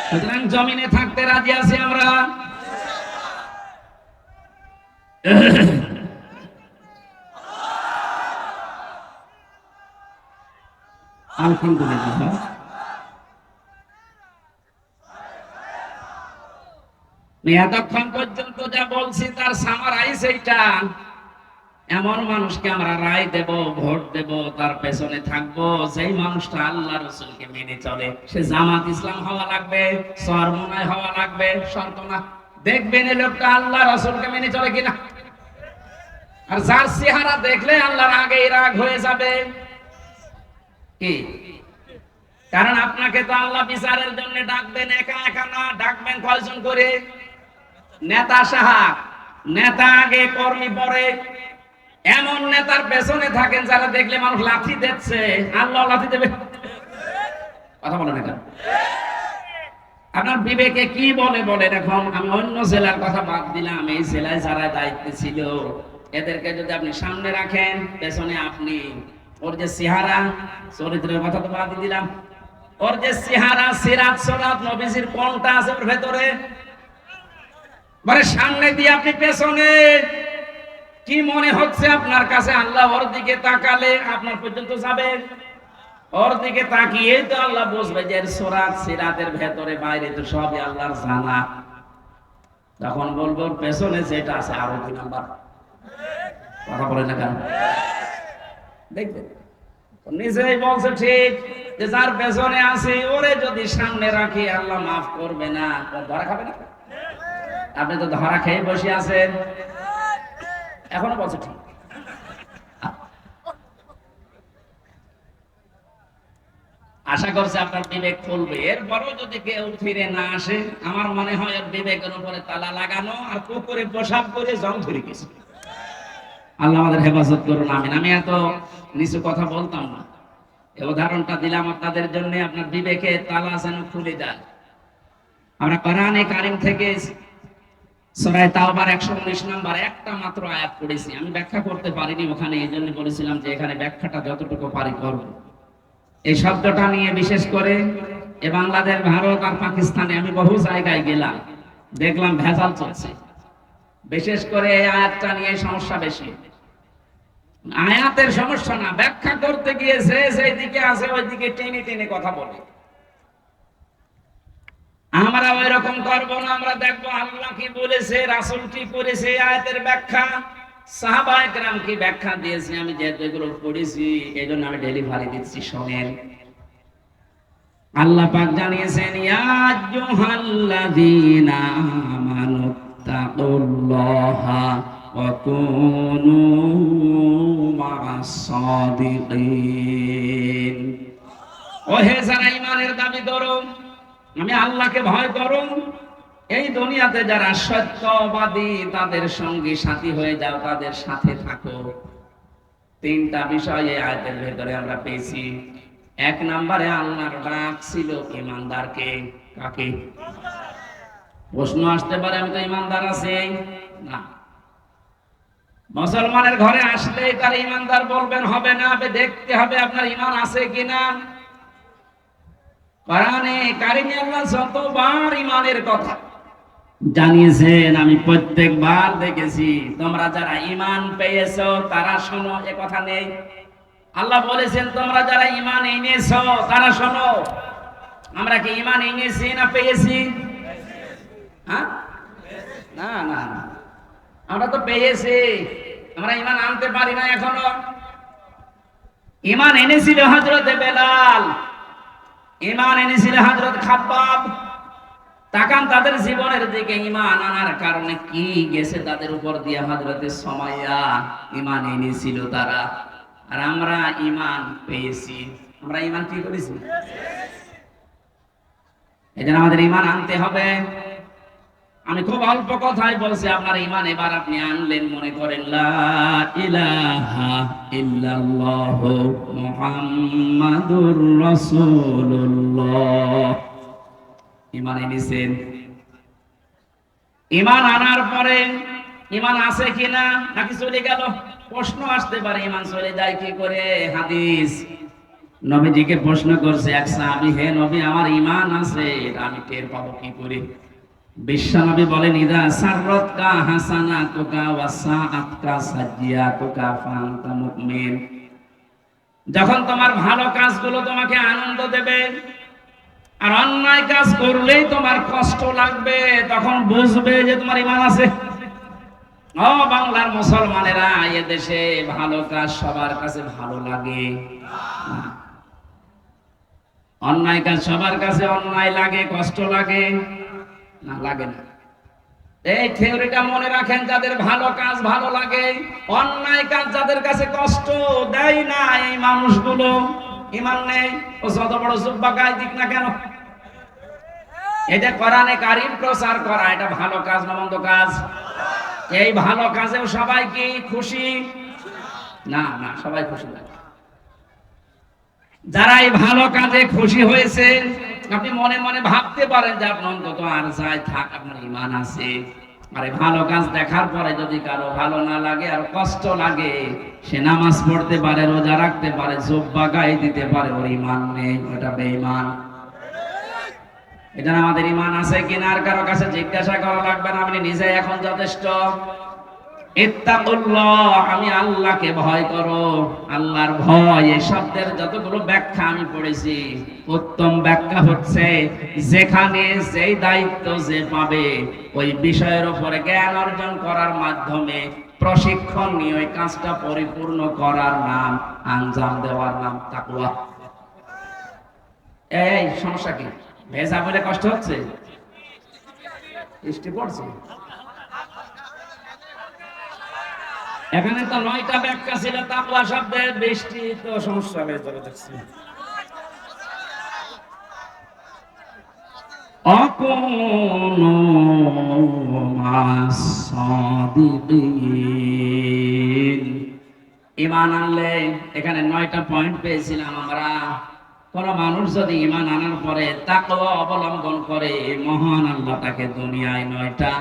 সুতরাং জমিনে থাকতে রাজি আছি আমরা। আলহামদুলিল্লাহ। এতক্ষণ পর্যন্ত যা বলছি তার সামারাইজ এইটা। এমন মানুষকে আমরা রায় দেব, ভোট দেব, তার পেছনে থাকবো, যেই মানুষটা আল্লাহ রাসূলকে মেনে চলে। সে জামাত ইসলাম হওয়া লাগবে, চরমনায় হওয়া লাগবে, শর্ত না। দেখবেন এই লোকটা আল্লাহ রাসূলকে মেনে চলে কিনা। আর যার চেহারা দেখলে আল্লাহর আগেই রাগ হয়ে যাবে। কি? কারণ আপনাকে তো আল্লাহ বিচারের জন্য ডাকবেন, একা একা না, ডাকবেন কয়জন করে? নেতা সাহেব, নেতা আগে, কর্মী পরে। এমন নেতার পেছনে থাকেন যারা দেখলে মানুষ লাথি দিচ্ছে, আল্লাহ লাথি দেবে। কথা বলেন না। আপনার বিবেকে কি বলে বলেন। এখন আমি অন্য জেলার কথা বাদ দিলাম, এই জেলায় যারা দায়িত্বে ছিল এদেরকে যদি আপনি সামনে রাখেন, পেছনে আপনি, ওর যে চেহারা, চরিত্রের কথা তো বাদ দিলাম, ওর যে চেহারা, সিরাত সরাত, নবীজির কোনটা আছে ওর ভেতরে, মানে সামনে দিয়ে আপনি পেছনে, কি মনে হচ্ছে আপনার কাছে? আল্লাহ ওর দিকে তাকালে আপনার পর্যন্ত যাবে। ওর দিকে তাকিয়ে তো আল্লাহ বুঝবে যে সরাত সিরাতের ভেতরে বাইরে তো সবই আল্লাহর জানা। তখন বলবো পেছনে যেটা আছে আরো 2 নাম্বার। কথা বলে না কেন? দেখবেন নিজেই বলছে ঠিক, যে যার পেছনে আছে ওরে যদি সামনে রাখি আল্লাহ মাফ করবে না, ধরা খাবে না। আপনি তো ধরা খেয়ে বসে আছেন, এখনো বলছে ঠিক। আশা করছে আপনার বিবেক খুলবে। এরপরও যদি কেউ ফিরে না আসে, আমার মনে হয় ওর বিবেকের উপরে তালা লাগানো, আর কুকুরে পোশাক করে জং ধরে গেছে। আল্লাহ আমাদের হেফাজত করুন, আমিন। আমি এত নিচু কথা বলতাম না, এই উদাহরণটা দিলাম আপনাদের জন্য, আপনার বিবেকে তালা যেন খুলে যায়। আমরা কোরআনে কারীম থেকে সূরা তাওবার 119 নম্বর একটা মাত্র আয়াত পড়েছি। আমি ব্যাখ্যা করতে পারিনি ওখানে, এই জন্য বলেছিলাম যে এখানে ব্যাখ্যাটা যতটুকু পারি করব। এই শব্দটা নিয়ে বিশেষ করে এ বাংলাদেশ, ভারত আর পাকিস্তানে আমি বহু জায়গায় গেলাম, দেখলাম ভেজাল চলছে। বিশেষ করে এই আয়াতটা নিয়ে সমস্যা বেশি। আয়াতের সমস্যা না, ব্যাখ্যা করতে গিয়ে যে যেদিকে আছে ওই দিকে টেনে টেনে কথা বলে। আমরা ওই রকম করবো না। আমরা দেখবো আল্লাহ কি বলেছে, রাসূল কি করেছে, আয়াতের ব্যাখ্যা, সাহাবায়ে কেরাম কি ব্যাখ্যা দিয়েছে। আমি যেহেতু এগুলো পড়েছি এই জন্য আমি ডেলিভারি দিচ্ছি, শোনেন। আল্লাহ পাক জানিয়েছেন, ইয়া আইয়ুহাল্লাযীনা আমানুত্তাকুল্লাহা ওয়া কুনু মা'আস সাদিকিন। ও হে যারা ঈমানের দাবি করো, আমি আল্লাহকে ভয় করো, এই দুনিয়াতে যারা সত্যবাদী তাদের সঙ্গী সাথী হয়ে যাও, তাদের সাথে থাকো। 3টা বিষয় এই আয়াতের ভেতরে আমরা পেয়েছি। 1 নম্বরে আল্লাহর ডাক ছিল ঈমানদারকে। কাকে? প্রশ্ন আসতে পারে, আমি তো ঈমানদার আছি না। মুসলমানের ঘরে আসলেই তার ইমানদার বলবেন হবে না, দেখতে হবে আপনার ইমান আছে কিনা। কোরআনে কারিমে আল্লাহ যতবার ইমানের কথা জানিয়েছেন আমি প্রত্যেকবার দেখেছি তোমরা যারা ঈমান পেয়েছো তারা শোনো, এ কথা নেই। আল্লাহ বলেছেন তোমরা যারা ঈমান এনেছো তারা শোনো। আমরা কি ঈমান এনেছি না পেয়েছি? হ্যাঁ, না না, আমরা তো পেয়েছি, আমরা ঈমান আনতে পারি না এখনো। ঈমান এনেছিল হযরত বেলাল, ঈমান এনেছিল হযরত খাব্বাব। তাকান তাদের জীবনের দিকে, ঈমান আনার কারণে কি গেছে তাদের উপর দিয়ে। হযরতে সুমাইয়া ঈমান এনেছিল তারা, আর আমরা ঈমান পেয়েছি। আমরা ঈমান কি করেছি? এজন্য আমাদের ঈমান আনতে হবে। আমি খুব অল্প কথাই বলছি, আপনার ঈমান এবার আপনি আনলেন। মনে করেন লা ইলাহা ইল্লাল্লাহ মুহাম্মাদুর রাসূলুল্লাহ। ঈমান এনেছেন। ঈমান আনার পরে ঈমান আছে কিনা নাকি চলে গেল? প্রশ্ন আসতে পারে, ঈমান চলে যায় কি করে? হাদিস নবীজিকে প্রশ্ন করছে এক সাহাবী, হে নবী আমার ঈমান আছে, আমি টের পাবো কি করে? বিশ্বনবী বলেন ইদা সাররাতকা হাসানাতুকা ওয়া সাআতকা সাজিয়াতুকা ফাআনতা মুমিন। যখন তোমার ভালো কাজগুলো তোমাকে আনন্দ দেবে আর অন্যায় কাজ করলেই তোমার কষ্ট লাগবে, তখন বুঝবে যে তোমার ঈমান আছে। ও বাংলার মুসলমানেরা, এ দেশে ভালো কাজ সবার কাছে ভালো লাগে না। অন্যায় কাজ সবার কাছে অন্যায় লাগে, কষ্ট লাগে না? লাগে না। এই থিওরিটা মনে রাখেন, যাদের ভালো কাজ ভালো লাগে, অন্যায় কাজ যাদের কাছে কষ্ট দেয় না, এই মানুষগুলো ঈমান নেই। ও যত বড় জুব্বা গায়ে দিক না কেন, এটা কোরআনে কারীম প্রচার করা, এটা ভালো কাজ না মন্দ কাজ? এই ভালো কাজেও সবাই কি খুশি? না না, সবাই খুশি না। যারা এই ভালো কাজে খুশি হয়েছে, আপনি মনে মনে ভাবতে পারেন যে আপনার অন্তত আর যাই থাক, আপনার ঈমান আছে। আরে ভালো কাজ দেখার পরে যদি কারো ভালো না লাগে আর কষ্ট লাগে, সে নামাজ পড়তে পারে, রোজা রাখতে পারে, জুব্বা গায়ে দিতে পারে, ওর ঈমান নেই, ওটা বেঈমান। এটা আমাদের ঈমান আছে কিনা আর কারো কাছে জিজ্ঞাসা করা লাগবে না, আপনি নিজে এখন যথেষ্ট। ইত্তাকুল্লাহ, আমি আল্লাহকে ভয় করো। আল্লাহর ভয় এই শব্দের যতগুলো ব্যাখ্যা আমি পড়েছি, উত্তম ব্যাখ্যা হচ্ছে যেখানে যেই দায়িত্ব যে পাবে ওই বিষয়ের উপরে জ্ঞান অর্জন করার মাধ্যমে প্রশিক্ষণ নিয়ে ওই কাজটা পরিপূর্ণ করার নাম, আঞ্জাম দেওয়ার নাম তাকওয়া। এই সমস্যা কি? ভেজা বলে কষ্ট হচ্ছে? বৃষ্টি পড়ছে? এখানে তো 9টা ব্যাখ্যা ছিল তাকওয়া শব্দের, বৃষ্টি তো সমস্যা হয়ে যাবে দেখছি। আকুনু মাস সাদিকিন। ঈমান আনলে এখানে 9টা পয়েন্ট পেয়েছিলাম আমরা। কোন মানুষ যদি ঈমান আনার পরে তাকওয়া অবলম্বন করে, মহান আল্লাহ তাকে দুনিয়ায় 9টা,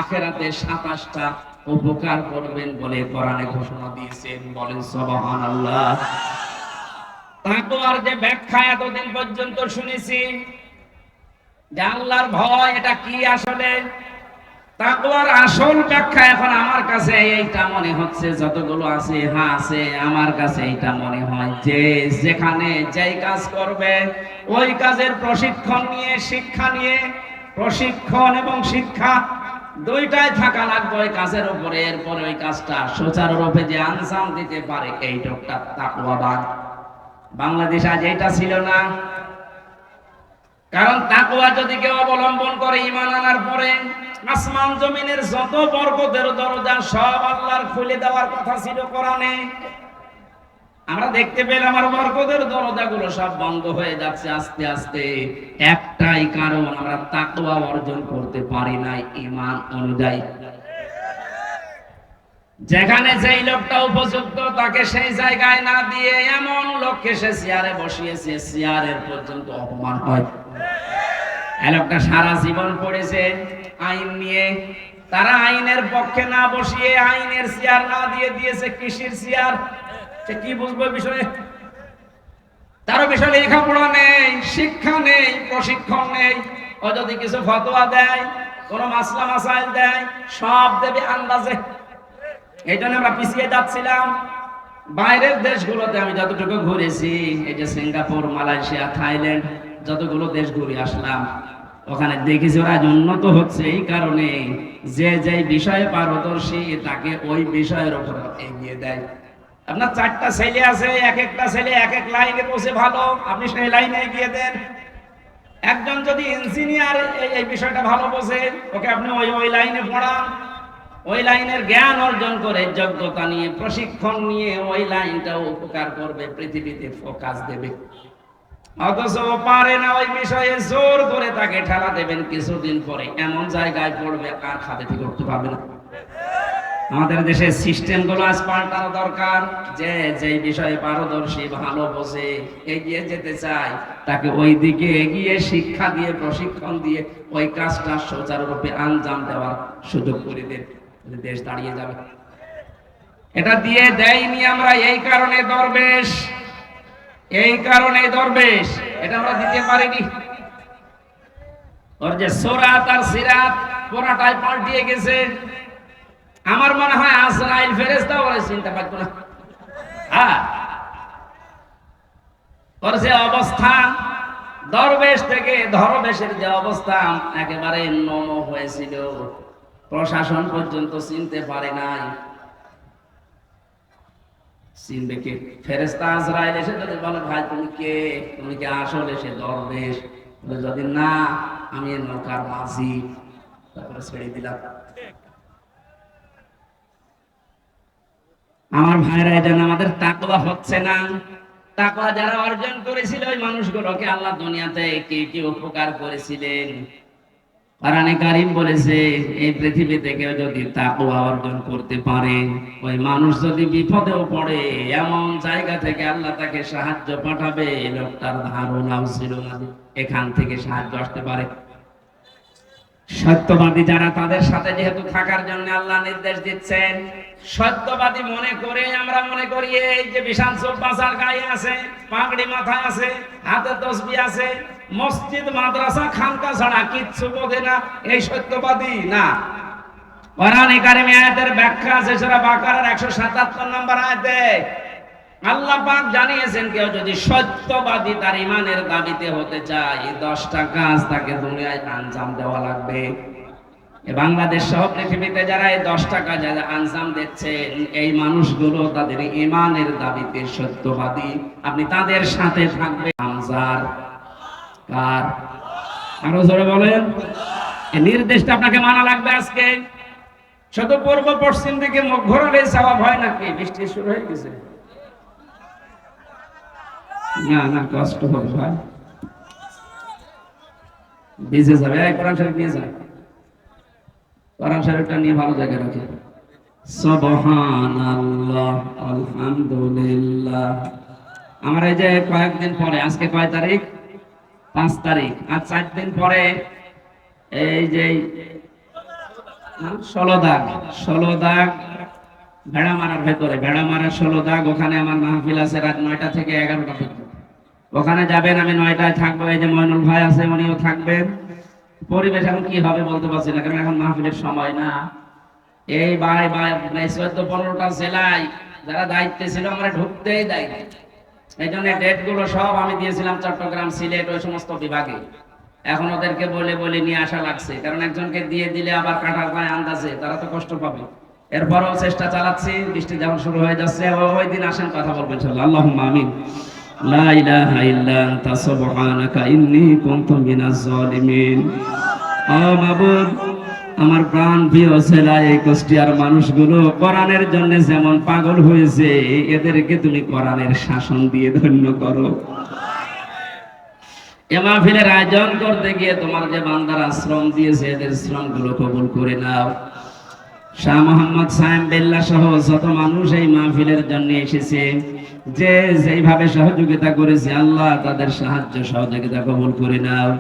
আখিরাতে 27টা উপকার করবেন বলে কোরআনে ঘোষণা দিয়েছেন। বলেন সুবহানাল্লাহ। তাকওয়ার যে ব্যাখ্যা এতদিন পর্যন্ত শুনেছি যে আল্লাহর ভয় এটা কি, আসলে তাকওয়ার আসল ব্যাখ্যা এখন আমার কাছে এইটা মনে হচ্ছে, যতগুলো আছে হ্যাঁ আছে, আমার কাছে এইটা মনে হয় যে যেখানে যেই কাজ করবে ওই কাজের প্রশিক্ষণ নিয়ে, শিক্ষা নিয়ে, প্রশিক্ষণ এবং শিক্ষা দুইটাই থাকা লাগবে ওই কাজের উপরে। এরপরে ওই কাজটা সুচারুরূপে যে আনসাম দিতে পারে, এই লোকটা তাকওয়াবান। বাংলাদেশ আজ এটা ছিল না। কারণ তাকওয়া যদি কেউ অবলম্বন করে ঈমান আনার পরে, আসমান জমিনের যত বরকতের দরজা সব আল্লাহর খুলে দেওয়ার কথা ছিল কোরআনে। আমরা দেখতে পেলাম আর বরকতের দরজাগুলো সব বন্ধ হয়ে যাচ্ছে আস্তে আস্তে। একটাই কারণ, আমরা তাকওয়া অর্জন করতে পারি নাই ঈমান অনুযায়ী। যেখানে যেই লোকটা উপযুক্ত তাকে সেই জায়গায় না দিয়ে এমন লোককে সে চেয়ারে বসিয়েছে, চেয়ারের পর্যন্ত অপমান হয়। এই লোকটা সারা জীবন পড়েছে আইন নিয়ে, তারা আইনের পক্ষে না বসিয়ে আইনের চেয়ার না দিয়ে দিয়েছে কৃষির চেয়ার। সে কি বুঝবে বিষয়ে? তার বিষয়ে লেখাপড়া নেই, শিক্ষা নেই, প্রশিক্ষণ নেই। ও যদি কিছু ফতোয়া দেয়, কোন মাসলা মাসাইল দেয়, সব দেবে আন্দাজে। এই জন্য আমরা পিছিয়ে যাচ্ছিলাম। বাইরের দেশগুলোতে আমি যতটুকু ঘুরেছি, এই যে সিঙ্গাপুর, মালয়েশিয়া, থাইল্যান্ড, যতগুলো দেশ ঘুরে আসলাম, ওখানে দেখেছি ওরা উন্নত হচ্ছে এই কারণে যে যে বিষয়ে পারদর্শী তাকে ওই বিষয়ের উপর এগিয়ে দেয়। আপনার 4টা ছেলে আছে, এক একটা ছেলে এক এক লাইনে বসে ভালো, আপনি সেই লাইনে এগিয়ে দেন। একজন যদি ইঞ্জিনিয়ার এই বিষয়টা ভালো বোঝে, ওকে আপনি ওই লাইনে পড়ান, ওই লাইনের জ্ঞান অর্জন করে যোগ্যতা নিয়ে প্রশিক্ষণ নিয়ে ওই লাইনটাও উপকার করবে, পৃথিবীতে ফোকাস দেবে। অথচ পারে না ওই বিষয়ে, জোর করে তাকে ঠেলা দেবেন, কিছুদিন পরে এমন জায়গায় পড়বে আর খাতে থেকে উঠতে পারবে না। আমাদের দেশের সিস্টেম গুলো আজ পাল্টানো দরকার। যে যে বিষয়ে পারদর্শী, ভালো বোঝে, এগিয়ে যেতে চায়, তাকে ওই দিকে এগিয়ে শিক্ষা দিয়ে, প্রশিক্ষণ দিয়ে ওই কাজটা সুচারুরূপে আঞ্জাম দেওয়ার সুযোগ করে দেন, দেশ দাঁড়িয়ে যাবে। এটা দিয়ে দেয়নি আমরা, এই কারণে দরবেশ, এই কারণে দরবেশ এটা আমরা দিতে পারিনি। ওর যে সূরাত আর সিরাত পুরাটাই পাল্টিয়ে গেছে। আমার মনে হয় আজরাইল ফেরেশতা ওরা চিন্তা পারত না। ওর যে অবস্থা, দরবেশ থেকে ধরবেশের যে অবস্থা একেবারে নম হয়েছিল, প্রশাসন পর্যন্ত চিনতে পারে নাই। চিনবে কে? ফেরেশতা আজরাইল এসে যদি বলে, ভাই তুমি কে, তুমি কি আসলে সে দরবেশ? যদি না, আমি নৌকার মাঝি, তারপরে ছেড়ে দিলাম। আমার ভাইরা, এই জন্য আমাদের তাকওয়া হচ্ছে না। তাকওয়া যারা অর্জন করেছিল ওই মানুষগুলোকে আল্লাহ দুনিয়াতে কি কি উপকার করেছিলেন। কোরআনে কারীম বলেছে, এই পৃথিবীতে কেউ যদি তাকওয়া অর্জন করতে পারে, ওই মানুষ যদি বিপদেও পড়ে, এমন জায়গা থেকে আল্লাহ তাকে সাহায্য পাঠাবে, লোকটার ধারণাও ছিল না এখান থেকে সাহায্য আসতে পারে। সত্যবাদী যারা, তাদের সাথে যেহেতু থাকার জন্য আল্লাহ নির্দেশ দিচ্ছেন, সত্যবাদী মনে করে আমরা মনে করি এই যে বিশাল চোপাচার গায়ে আছে, পাগড়ি মাথায় আছে, হাতে তসবিহ আছে, মসজিদ, মাদ্রাসা, খানকা ছাড়া কিচ্ছু বোঝে না, এই সত্যবাদী না। কোরআনে কারিমে আয়াতের ব্যাখ্যা আছে সূরা বাকারার 177 নম্বর আয়াতে আল্লাহ পাক জানিয়েছেন, কেউ যদি সত্যবাদী তার ঈমানের দাবিতে হতে চায়, 10টা কাজ তাকে দুনিয়ায় আঞ্জাম দেওয়া লাগবে। বাংলাদেশ সহ পৃথিবীতে যারা এই 10টা কাজে আঞ্জাম দিচ্ছেন, এই মানুষগুলো তাদের ঈমানের দাবিতে সত্যবাদী। আপনি তাদের সাথে থাকবেন। আমজার কার? আরো জোরে বলেন। এই নির্দেশটা আপনাকে মানা লাগবে আজকে। শুধু পূর্ব পশ্চিম দিকে মুখ ঘোরালে সওয়াব হয় নাকি? বৃষ্টি শুরু হয়ে গেছে। না না, কষ্ট হবে ভাই, ভিজে যাবে। কোরআন শরীফ নিয়ে যায়, কোরআন শরীফটা নিয়ে ভালো জায়গায় রাখে। সুবহানাল্লাহ, আলহামদুলিল্লাহ। আমার এই যে কয়েকদিন পরে, আজকে কয় তারিখ? 5 তারিখ। আর 4 দিন পরে এই যে 16 দাগ ভেড়ামারার ভেতরে, ভেড়ামারার 16 দাগ, ওখানে আমার মাহফিল আছে রাত 9টা থেকে 11টা পর্যন্ত। ওখানে যাবেন, আমি 9টায় থাকবো। এই যে মইনুল ভাই আছে, উনিও থাকবেন। পরিবেশ এখন কি হবে বলতে পারছি না, কারণ এখন মাহফিলের সময় না। এই 14-15টা জেলায় যারা দায়িত্বে ছিল আমরা ঢুকতেই দেয়নি। এই জন্য ডেট গুলো সব আমি দিয়েছিলাম চট্টগ্রাম, সিলেট, ওই সমস্ত বিভাগে। এখন ওদেরকে বলে বলে নিয়ে আসা লাগছে, কারণ একজনকে দিয়ে দিলে আবার কাটা যায় আন্দাজে, তারা তো কষ্ট পাবে। এরপরও চেষ্টা চালাচ্ছি। বৃষ্টি যখন শুরু হয়ে যাচ্ছে, ওই দিন আসেন, কথা বলবেন ইনশাআল্লাহ। আল্লাহুম্মা আমিন। লা ইলাহা ইল্লা আনতা সুবহানাকা ইন্নী কুনতু মিনাজ জালিমিন। ও মাবুদ, আমার প্রাণ প্রিয় ছেলে এই কুষ্টিয়ার মানুষগুলো কোরআনের জন্য যেমন পাগল হয়েছে, এদেরকে তুমি কোরআনের শাসন দিয়ে ধন্য করো। এ মাহফিলের আয়োজন করতে গিয়ে তোমার যে বান্দারা শ্রম দিয়েছে, এদের শ্রমগুলো কবুল করে নাও। শাহ মোহাম্মদ সায়েম বেল্লা সহ যত মানুষ এই মাহফিলের জন্য এসেছে, যে যেইভাবে সহযোগিতা করেছে, আল্লাহ তাদের সাহায্য সহযোগিতা কবুল করে নাও।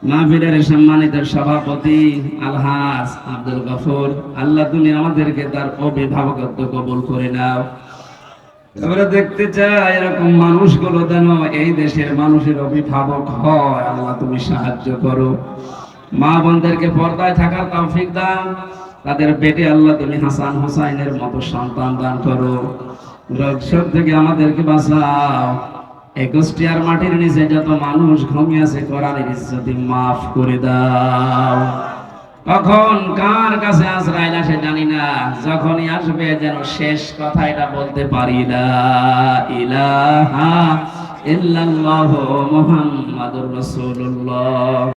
মাহফিলের সম্মানিত সভাপতি আলহাজ আব্দুল গফুর, আল্লাহ তুমি আমাদেরকে তার অভিভাবকত্ব কবুল করে নাও। আমরা দেখতে চাই এরকম মানুষগুলো যেন এই দেশের মানুষের অভিভাবক হয়। আল্লাহ তুমি সাহায্য করো। মা বোনদেরকে পর্দায় থাকার তৌফিক দাও। তাদের পেটে আল্লাহ তুমি হাসান হোসাইনের মতো সন্তান দান করো। রোগ শোক থেকে আমাদেরকে বাঁচাও। এই কুষ্টিয়ার মাটির নিচে যত মানুষ ঘুমিয়ে আছে কোরআনের ইজ্জতে মাফ করে দাও। কখন কার কাছে আশ্রয় আসে জানি না, যখনই আসবে যেন শেষ কথা এটা বলতে পারি, লা ইলাহা ইল্লাল্লাহু মুহাম্মাদুর রাসূলুল্লাহ।